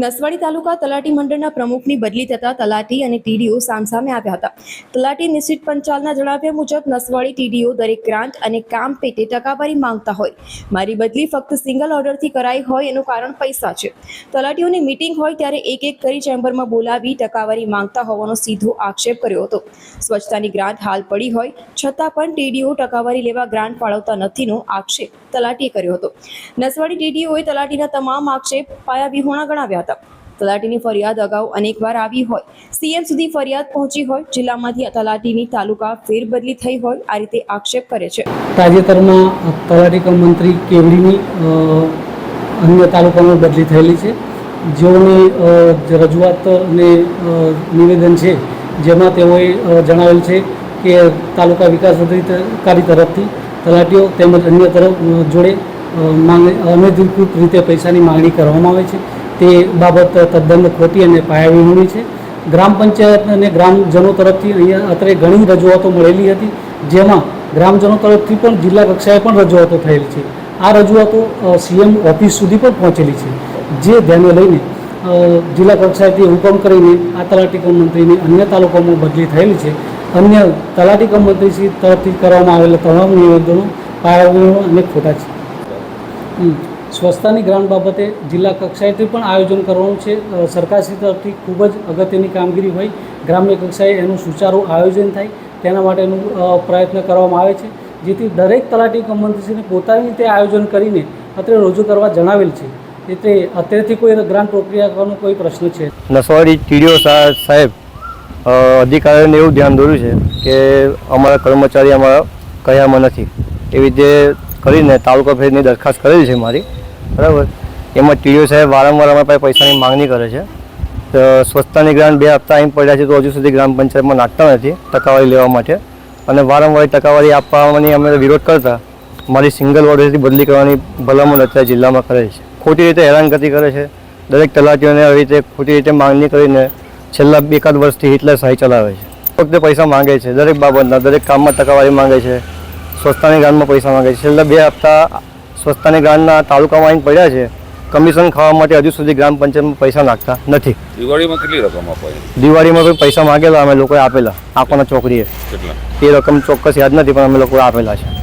નસવાડી તાલુકા તલાટી મંડળના પ્રમુખની બદલી થતા તલાટી અને ટીડીઓ સામસામે આવ્યા હતા. તલાટી નિશ્ચિત પંચાલના જણાવ્યા મુજબ નસવાડી ટીડીઓ દરેક ગ્રાન્ટ અને કામ પેટે ટકાવારી માંગતા હોય. મારી બદલી ફક્ત સિંગલ ઓર્ડરથી કરાઈ હોય એનું કારણ પૈસા છે. તલાટીઓની મીટિંગ હોય ત્યારે એક એક કરી ચેમ્બરમાં બોલાવી ટકાવારી માંગતા હોવાનો સીધો આક્ષેપ કર્યો હતો. સ્વચ્છતાની ગ્રાન્ટ હાલ પડી હોય છતાં પણ ટીડીઓ ટકાવારી લેવા ગ્રાન્ટ ફાળવતા નથીનો આક્ષેપ તલાટીએ કર્યો હતો. નસવાડી ટીડીઓએ તલાટીના તમામ આક્ષેપ પાયાવિહોણા ગણાવ્યા હતા. તલાટીની ફરિયાદ અગાઉ અનેકવાર આવી હોય, સીએમ સુધી ફરિયાદ પહોંચી હોય, જિલ્લામાંથી તલાટીની તાલુકા ફેરબદલી થઈ હોય, આ રીતે આક્ષેપ કરે છે. તાજેતરમાં તલાટી કમ મંત્રી કેવડીની અન્ય તાલુકામાં બદલી થયેલી છે, જેઓની રજૂઆત અને નિવેદન છે, જેમાં તેઓએ જણાવેલ છે કે તાલુકા વિકાસ અધિકારી તરફથી તલાટીઓ તેમજ અન્ય તરફ જોડે અનધિકૃત રીતે પૈસાની માંગણી કરવામાં આવે છે. તે બાબત તદ્દન ખોટી અને પાયાવિહોણી છે. ગ્રામ પંચાયત અને ગ્રામજનો તરફથી અહીંયા અત્રે ઘણી રજૂઆતો મળેલી હતી, જેમાં ગ્રામજનો તરફથી પણ જિલ્લા કક્ષાએ પણ રજૂઆતો થયેલી છે. આ રજૂઆતો સીએમ ઓફિસ સુધી પણ પહોંચેલી છે, જે ધ્યાને લઈને જિલ્લા કક્ષાએથી હુકમ કરીને આ તલાટી કમ મંત્રીની અન્ય તાલુકામાં બદલી થયેલી છે. અન્ય તલાટી કમ મંત્રી તરફથી કરવામાં આવેલા તમામ નિવેદનો પાયાવિહોણા અને ખોટા છે. સ્વચ્છતાની ગ્રાન્ટ બાબતે જિલ્લા કક્ષાએથી પણ આયોજન કરવાનું છે. સરકારશ્રી તરફથી ખૂબ જ અગત્યની કામગીરી હોય, ગ્રામ્ય કક્ષાએ એનું સુચારું આયોજન થાય તેના માટેનું પ્રયત્ન કરવામાં આવે છે, જેથી દરેક તલાટી કમ મંત્રીશ્રીને પોતાની રીતે આયોજન કરીને અત્રે રજૂ કરવા જણાવેલ છે. એટલે અત્યારથી કોઈ ગ્રાન્ટ પ્રક્રિયા કરવાનો કોઈ પ્રશ્ન છે. નસવાડી ટીડીઓ સાહેબ અધિકારીઓને એવું ધ્યાન દોર્યું છે કે અમારા કર્મચારી અમારા કયામાં નથી, એવી રીતે કરીને તાલુકા ફેરની દરખાસ્ત કરેલી છે મારી, બરાબર. એમાં ટીડીઓ સાહેબ વારંવાર અમારા પાસે પૈસાની માંગણી કરે છે. સ્વચ્છતાની ગ્રાન્ટ 2 હપ્તા અહીં પડ્યા છે તો હજુ સુધી ગ્રામ પંચાયતમાં નાખતા નથી ટકાવારી લેવા માટે, અને વારંવાર ટકાવારી આપવાની અમે વિરોધ કરતા મારી સિંગલ ઓર્ડરથી બદલી કરવાની ભલામણ અત્યારે જિલ્લામાં કરે છે. ખોટી રીતે હેરાનગતિ કરે છે. દરેક તલાટીઓને આવી રીતે ખોટી રીતે માંગણી કરીને છેલ્લા 1 વર્ષથી હિટલરશાહી ચલાવે છે. વખતે પૈસા માંગે છે, દરેક બાબતના દરેક કામમાં ટકાવારી માંગે છે, સ્વચ્છતાની ગ્રાન્ટમાં પૈસા માંગે છે. છેલ્લા 2 હપ્તા સ્વચ્છતાની ગ્રાન્ટના તાલુકામાં આવીને પડ્યા છે. કમિશન ખાવા માટે હજુ સુધી ગ્રામ પંચાયતમાં પૈસા નાખતા નથી. દિવાળીમાં કેટલી રકમ અપાય? દિવાળીમાં કોઈ પૈસા માંગેલા અમે લોકોએ આપેલા, આપવાના ચોકડીએ. એ રકમ ચોક્કસ યાદ નથી પણ અમે લોકોએ આપેલા છે.